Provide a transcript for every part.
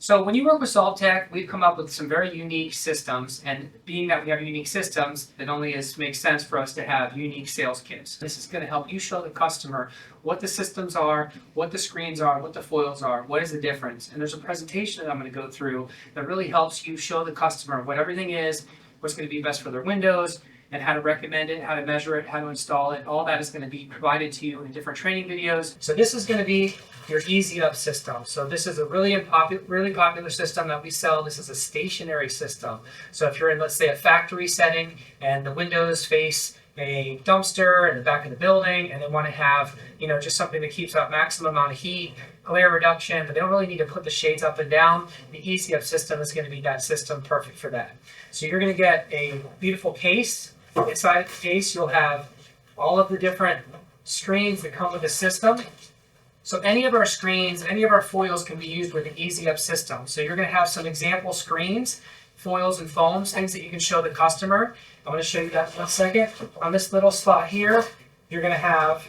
So when you work with SolveTech, we've come up with some very unique systems, and being that we have unique systems, it only makes sense for us to have unique sales kits. This is going to help you show the customer what the systems are, what the screens are, what the foils are, what is the difference. And there's a presentation that I'm going to go through that really helps you show the customer what everything is, what's going to be best for their windows, and how to recommend it, how to measure it, how to install it. All that is going to be provided to you in different training videos. So this is going to be your Easy Up system. So this is a really popular system that we sell. This is a stationary system. So if you're in, let's say, a factory setting and the windows face a dumpster in the back of the building and they want to have, just something that keeps out maximum amount of heat, glare reduction, but they don't really need to put the shades up and down, the Easy Up system is going to be that system perfect for that. So you're going to get a beautiful case. Inside of the case, you'll have all of the different screens that come with the system. So any of our screens, any of our foils can be used with the Easy Up system. So you're going to have some example screens, foils and foams, things that you can show the customer. I'm going to show you that in 1 second. On this little slot here, you're going to have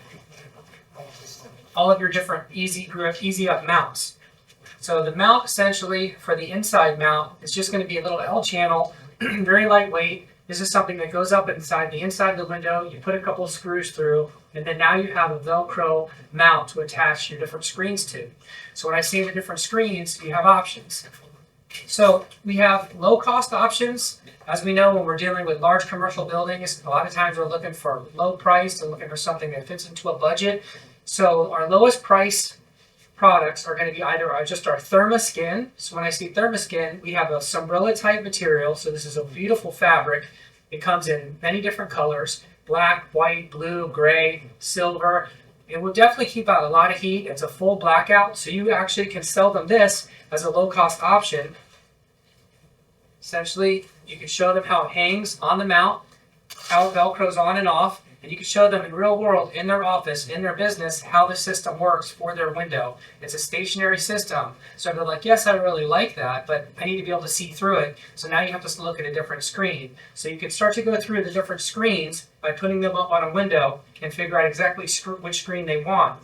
all of your different Easy Up mounts. So the mount essentially for the inside mount is just going to be a little L channel, very lightweight. This is something that goes up inside of the window. You put a couple of screws through, and then now you have a Velcro mount to attach your different screens to. So when I say the different screens, you have options. So we have low-cost options. As we know, when we're dealing with large commercial buildings, a lot of times we're looking for low price and looking for something that fits into a budget. So our lowest price products are going to be either just our ThermaSkin. So when I say ThermaSkin, we have a Sombrilla type material. So this is a beautiful fabric. It comes in many different colors: black, white, blue, gray, silver. It will definitely keep out a lot of heat. It's a full blackout, so you actually can sell them this as a low-cost option. Essentially, you can show them how it hangs on the mount, how it Velcros on and off, and you can show them in real world, in their office, in their business, how the system works for their window. It's a stationary system. So they're like, yes, I really like that, but I need to be able to see through it. So now you have to look at a different screen. So you can start to go through the different screens by putting them up on a window and figure out exactly which screen they want.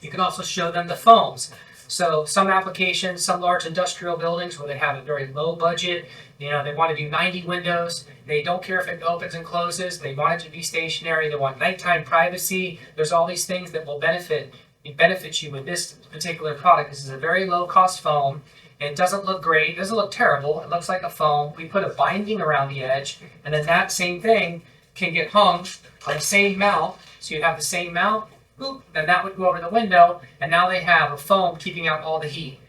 You can also show them the foams. So some applications, some large industrial buildings where they have a very low budget, they want to do 90 windows. They don't care if it opens and closes. They want it to be stationary. They want nighttime privacy. There's all these things that will benefit you with this particular product. This is a very low cost foam. It doesn't look great. It doesn't look terrible. It looks like a foam. We put a binding around the edge, and then that same thing can get hung on the same mount. So you have the same mount, boop, then that would go over the window, and now they have a foam keeping out all the heat.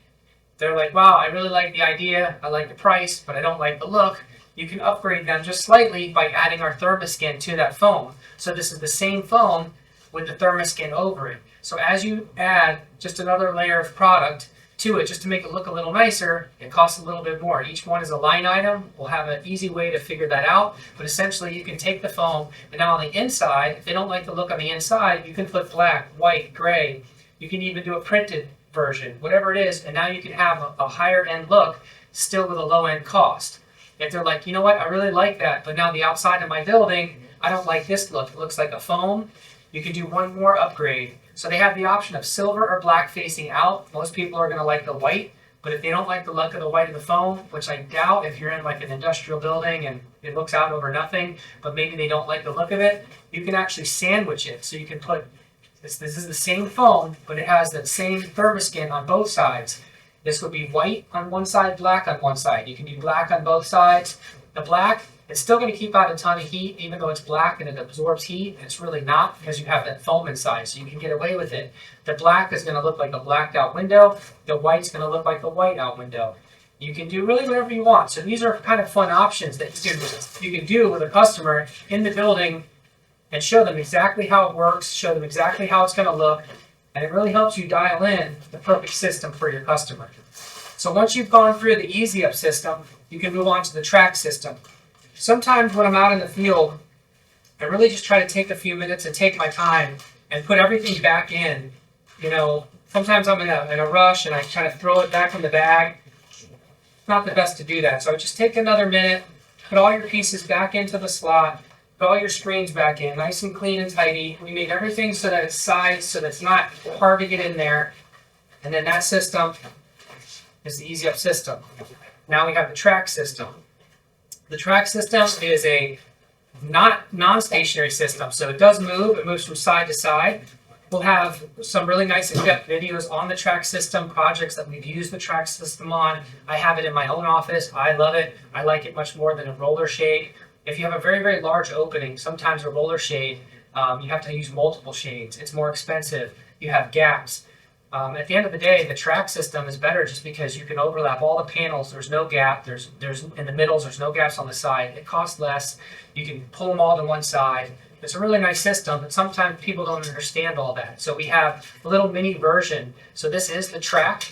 They're like, wow, I really like the idea, I like the price, but I don't like the look. You can upgrade them just slightly by adding our ThermaSkin to that foam. So this is the same foam with the ThermaSkin over it. So as you add just another layer of product to it, just to make it look a little nicer, it costs a little bit more. Each one is a line item. We'll have an easy way to figure that out. But essentially, you can take the foam, and now on the inside, if they don't like the look on the inside, you can put black, white, gray. You can even do a printed version, whatever it is, and now you can have a higher end look still with a low end cost. If they're like, you know what, I really like that, but now the outside of my building, I don't like this look. It looks like a foam. You can do one more upgrade. So they have the option of silver or black facing out. Most people are going to like the white, but if they don't like the look of the white of the foam, which I doubt if you're in like an industrial building and it looks out over nothing, but maybe they don't like the look of it, you can actually sandwich it. So you can put this is the same foam, but it has the same ThermaSkin on both sides. This would be white on one side, black on one side. You can do black on both sides. The black, it's still going to keep out a ton of heat, even though it's black and it absorbs heat. It's really not, because you have that foam inside, so you can get away with it. The black is going to look like a blacked out window. The white's going to look like a white out window. You can do really whatever you want. So these are kind of fun options that you can do with a customer in the building and show them exactly how it works, show them exactly how it's going to look, and it really helps you dial in the perfect system for your customer. So once you've gone through the Easy Up system, you can move on to the Track system. Sometimes when I'm out in the field, I really just try to take a few minutes and take my time and put everything back in. Sometimes I'm in a rush and I try to throw it back in the bag. It's not the best to do that. So just take another minute, put all your pieces back into the slot, put all your screens back in, nice and clean and tidy. We made everything so that it's sized, so that it's not hard to get in there. And then that system is the Easy Up system. Now we have the track system. The track system is a non-stationary system, so it does move. It moves from side to side. We'll have some really nice in-depth videos on the track system, projects that we've used the track system on. I have it in my own office. I love it. I like it much more than a roller shade. If you have a very, very large opening, sometimes a roller shade, you have to use multiple shades. It's more expensive. You have gaps. At the end of the day, the track system is better just because you can overlap all the panels. There's no gap. There's in the middles. There's no gaps on the side. It costs less. You can pull them all to one side. It's a really nice system, but sometimes people don't understand all that. So we have a little mini version. So this is the track.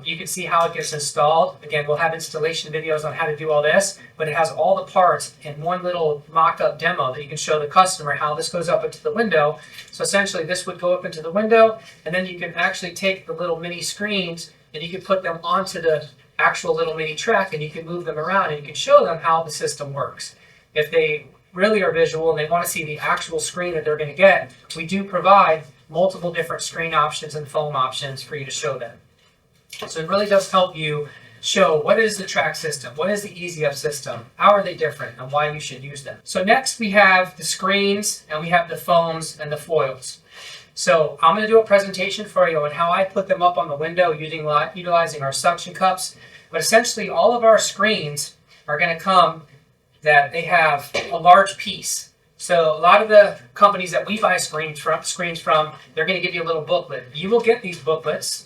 You can see how it gets installed. Again, we'll have installation videos on how to do all this, but it has all the parts in one little mock-up demo that you can show the customer how this goes up into the window. So essentially this would go up into the window, and then you can actually take the little mini screens and you can put them onto the actual little mini track, and you can move them around and you can show them how the system works. If they really are visual and they want to see the actual screen that they're going to get, we do provide multiple different screen options and foam options for you to show them. So it really does help you show what is the track system, what is the Easy Up system, how are they different, and why you should use them. So next we have the screens, and we have the foams and the foils. So I'm going to do a presentation for you on how I put them up on the window utilizing our suction cups. But essentially all of our screens are going to come that they have a large piece. So a lot of the companies that we buy screens from, they're going to give you a little booklet. You will get these booklets.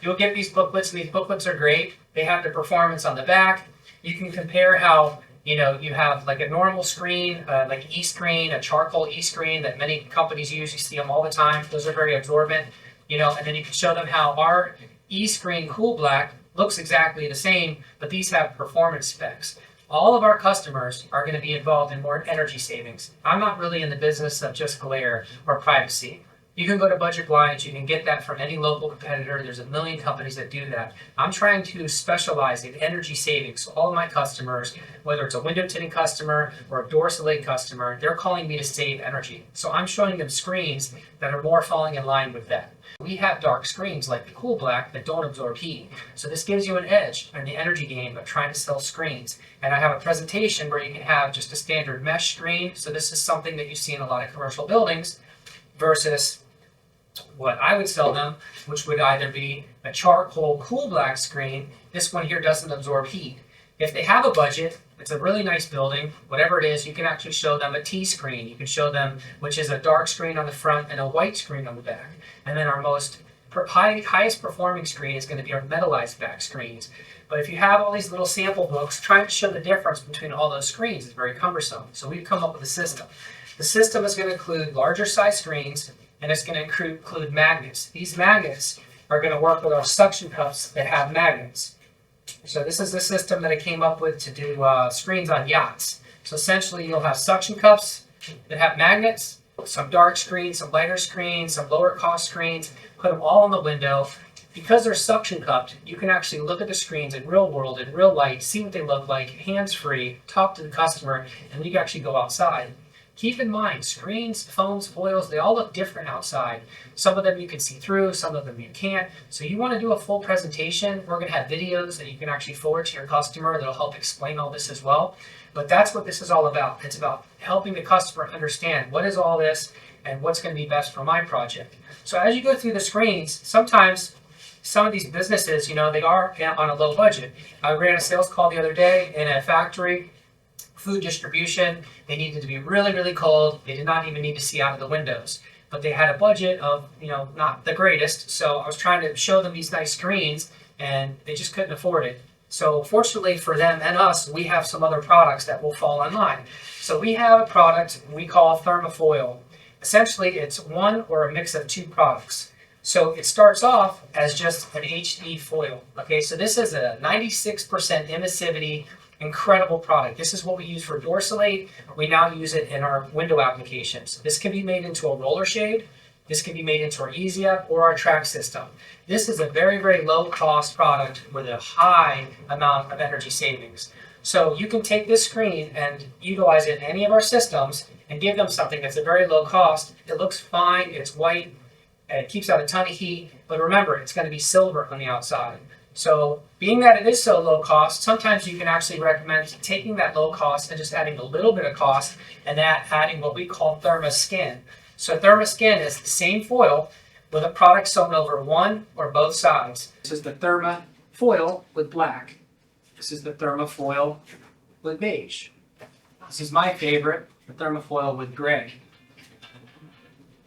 You'll get these booklets, and these booklets are great. They have the performance on the back. You can compare how, you have like a normal screen, like an E-screen, a charcoal E-screen that many companies use. You see them all the time. Those are very absorbent, and then you can show them how our E-screen Cool Black looks exactly the same, but these have performance specs. All of our customers are going to be involved in more energy savings. I'm not really in the business of just glare or privacy. You can go to Budget Blinds. You can get that from any local competitor. There's a million companies that do that. I'm trying to specialize in energy savings. So all of my customers, whether it's a window tinting customer or a door Soleil customer, they're calling me to save energy. So I'm showing them screens that are more falling in line with that. We have dark screens like the Cool Black that don't absorb heat. So this gives you an edge in the energy game of trying to sell screens. And I have a presentation where you can have just a standard mesh screen. So this is something that you see in a lot of commercial buildings versus what I would sell them, which would either be a charcoal Cool Black screen. This one here doesn't absorb heat. If they have a budget, it's a really nice building, whatever it is, you can actually show them a T-screen. You can show them, which is a dark screen on the front and a white screen on the back. And then our most highest performing screen is going to be our metallized back screens. But if you have all these little sample books, trying to show the difference between all those screens is very cumbersome. So we've come up with a system. The system is going to include larger size screens, and it's going to include magnets. These magnets are going to work with our suction cups that have magnets. So this is the system that I came up with to do screens on yachts. So essentially you'll have suction cups that have magnets, some dark screens, some lighter screens, some lower cost screens, put them all on the window. Because they're suction cupped, you can actually look at the screens in real world, in real light, see what they look like, hands-free, talk to the customer, and then you can actually go outside. Keep in mind, screens, foams, foils, they all look different outside. Some of them you can see through, some of them you can't. So you want to do a full presentation. We're going to have videos that you can actually forward to your customer that'll help explain all this as well. But that's what this is all about. It's about helping the customer understand what is all this and what's going to be best for my project. So as you go through the screens, sometimes some of these businesses, they are on a low budget. I ran a sales call the other day in a factory, food distribution. They needed to be really, really cold. They did not even need to see out of the windows. But they had a budget of, not the greatest. So I was trying to show them these nice screens, and they just couldn't afford it. So fortunately for them and us, we have some other products that will fall in line. So we have a product we call Thermofoil. Essentially, it's one or a mix of two products. So it starts off as just an HD foil. Okay, so this is a 96% emissivity, incredible product. This is what we use for door Soleil. We now use it in our window applications. This can be made into a roller shade. This can be made into our Easy Up or our track system. This is a very, very low cost product with a high amount of energy savings. So you can take this screen and utilize it in any of our systems and give them something that's a very low cost. It looks fine, it's white, it keeps out a ton of heat, but remember, it's going to be silver on the outside. So being that it is so low cost, sometimes you can actually recommend taking that low cost and just adding a little bit of cost and adding what we call ThermaSkin. So ThermaSkin is the same foil with a product sewn over one or both sides. This is the Therma foil with black. This is the Therma foil with beige. This is my favorite, the Thermafoil with gray.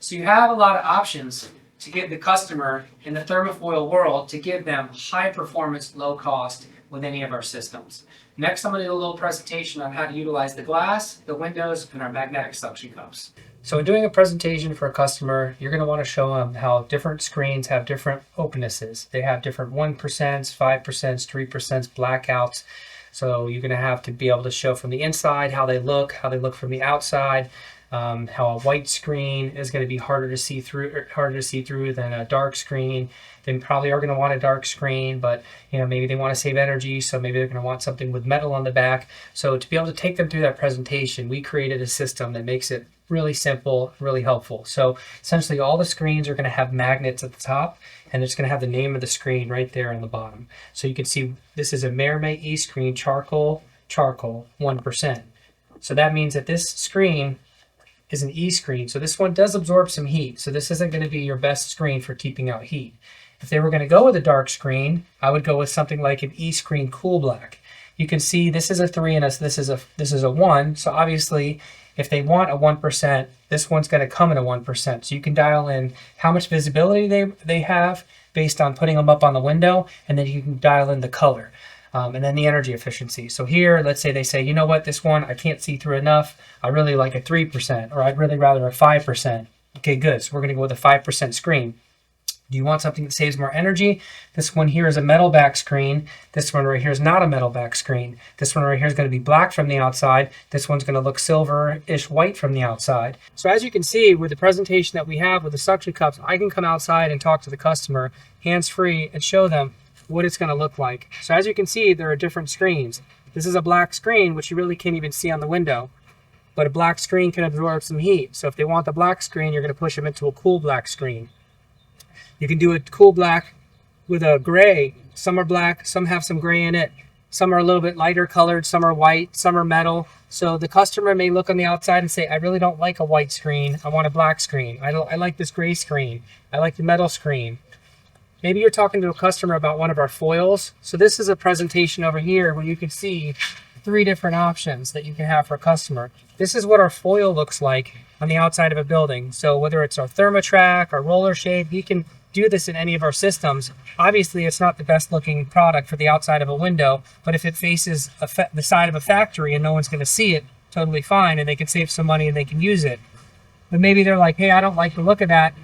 So you have a lot of options to give the customer in the Thermafoil world to give them high performance, low cost with any of our systems. Next, I'm going to do a little presentation on how to utilize the glass, the windows, and our magnetic suction cups. So in doing a presentation for a customer, you're going to want to show them how different screens have different opennesses. They have different 1%, 5%, 3%, blackouts. So you're going to have to be able to show from the inside how they look from the outside, how a white screen is going to be harder to see through than a dark screen. They probably are going to want a dark screen, but maybe they want to save energy, so maybe they're going to want something with metal on the back. So to be able to take them through that presentation, we created a system that makes it really simple, really helpful. So essentially all the screens are going to have magnets at the top, and it's going to have the name of the screen right there on the bottom. So you can see this is a Meramec E-Screen charcoal 1%. So that means that this screen is an E-screen. So this one does absorb some heat. So this isn't going to be your best screen for keeping out heat. If they were going to go with a dark screen, I would go with something like an E-Screen Cool Black. You can see this is a 3 and this is a 1. So obviously, if they want a 1%, this one's going to come in a 1%. So you can dial in how much visibility they have based on putting them up on the window, and then you can dial in the color. And then the energy efficiency. So here, let's say they say, you know what, this one, I can't see through enough. I really like a 3%, or I'd really rather a 5%. Okay, good. So we're going to go with a 5% screen. Do you want something that saves more energy? This one here is a metal back screen. This one right here is not a metal back screen. This one right here is going to be black from the outside. This one's going to look silver-ish white from the outside. So as you can see with the presentation that we have with the suction cups, I can come outside and talk to the customer hands-free and show them what it's going to look like. So as you can see, there are different screens. This is a black screen, which you really can't even see on the window. But a black screen can absorb some heat. So if they want the black screen, you're going to push them into a cool black screen. You can do a cool black with a gray. Some are black, some have some gray in it. Some are a little bit lighter colored, some are white, some are metal. So the customer may look on the outside and say, I really don't like a white screen. I want a black screen. I like this gray screen. I like the metal screen. Maybe you're talking to a customer about one of our foils. So this is a presentation over here where you can see 3 different options that you can have for a customer. This is what our foil looks like on the outside of a building. So whether it's our ThermaTrack, our Roller Shade, you can do this in any of our systems. Obviously, it's not the best looking product for the outside of a window, but if it faces the side of a factory and no one's going to see it, totally fine, and they can save some money and they can use it. But maybe they're like, hey, I don't like the look of that.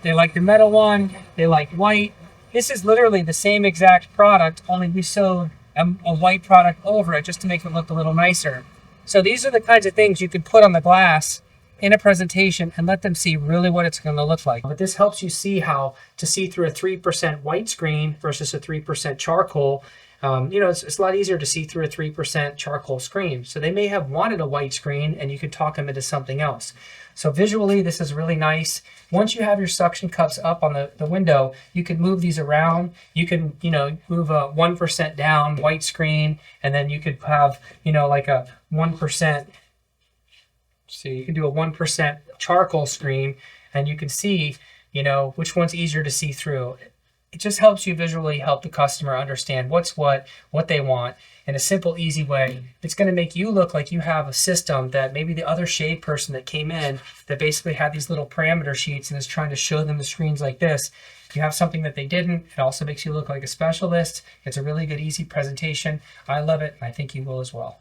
They like the metal one, they like white. This is literally the same exact product, only we sewed a white product over it just to make it look a little nicer. So these are the kinds of things you could put on the glass in a presentation and let them see really what it's going to look like. But this helps you see how to see through a 3% white screen versus a 3% charcoal. It's a lot easier to see through a 3% charcoal screen. So they may have wanted a white screen and you could talk them into something else. So visually, this is really nice. Once you have your suction cups up on the window, you can move these around. You can, move a 1% down white screen, and then you could have, like a 1%. So you can do a 1% charcoal screen, and you can see, which one's easier to see through. It just helps you visually help the customer understand what's what they want in a simple, easy way. It's going to make you look like you have a system that maybe the other shade person that came in that basically had these little parameter sheets and is trying to show them the screens like this. You have something that they didn't. It also makes you look like a specialist. It's a really good, easy presentation. I love it, and I think you will as well.